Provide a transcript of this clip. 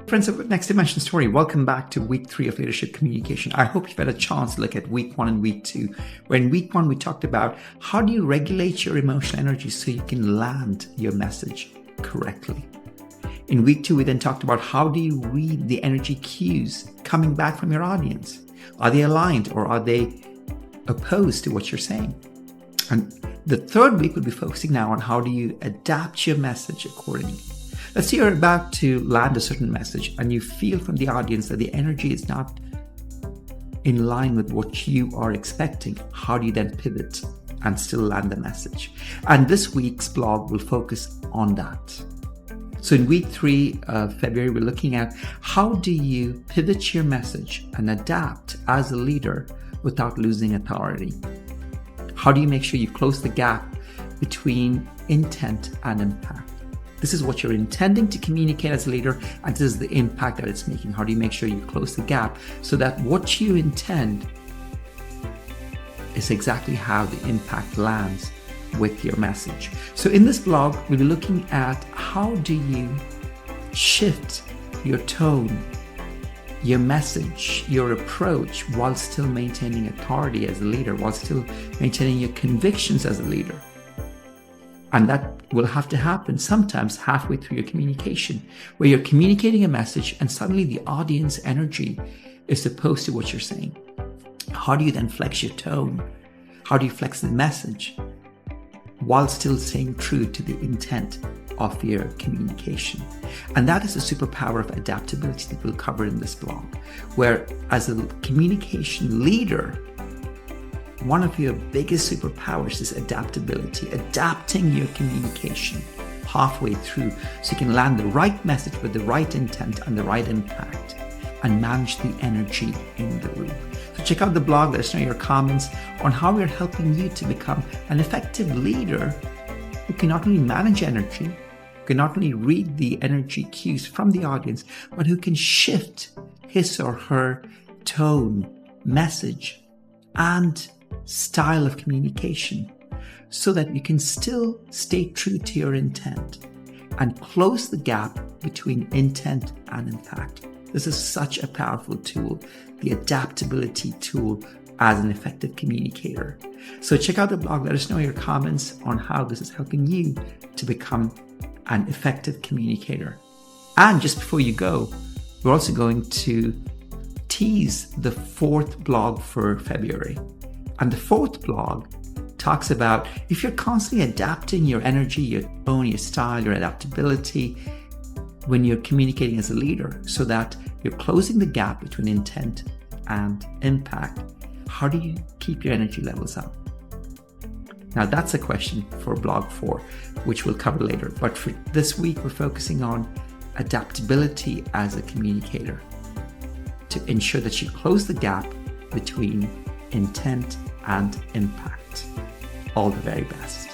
Friends of Next Dimension Story, welcome back to week 3 of leadership communication. I hope you've had a chance to look at week 1 and week 2, where in week 1 we talked about how do you regulate your emotional energy so you can land your message correctly. In week 2, we then talked about how do you read the energy cues coming back from your audience. Are they aligned or are they opposed to what you're saying? And the third week we'll be focusing now on how do you adapt your message accordingly. Let's say you're about to land a certain message and you feel from the audience that the energy is not in line with what you are expecting. How do you then pivot and still land the message? And this week's blog will focus on that. So in week 3 of February, we're looking at how do you pivot your message and adapt as a leader without losing authority? How do you make sure you close the gap between intent and impact? This is what you're intending to communicate as a leader, and this is the impact that it's making. How do you make sure you close the gap so that what you intend is exactly how the impact lands with your message? So in this blog, we'll be looking at how do you shift your tone, your message, your approach, while still maintaining authority as a leader, while still maintaining your convictions as a leader. And that will have to happen sometimes halfway through your communication, where you're communicating a message and suddenly the audience energy is opposed to what you're saying. How do you then flex your tone? How do you flex the message while still staying true to the intent of your communication? And that is the superpower of adaptability that we'll cover in this blog, where as a communication leader, one of your biggest superpowers is adaptability, adapting your communication halfway through so you can land the right message with the right intent and the right impact and manage the energy in the room. So check out the blog, let us know your comments on how we're helping you to become an effective leader who can not only manage energy, who can not only read the energy cues from the audience, but who can shift his or her tone, message, and style of communication so that you can still stay true to your intent and close the gap between intent and impact. This is such a powerful tool, the adaptability tool as an effective communicator. So check out the blog, let us know your comments on how this is helping you to become an effective communicator. And just before you go, we're also going to tease the 4th blog for February. And the 4th blog talks about if you're constantly adapting your energy, your tone, your style, your adaptability when you're communicating as a leader so that you're closing the gap between intent and impact, how do you keep your energy levels up? Now that's a question for blog 4, which we'll cover later. But for this week, we're focusing on adaptability as a communicator to ensure that you close the gap between intent and impact. All the very best.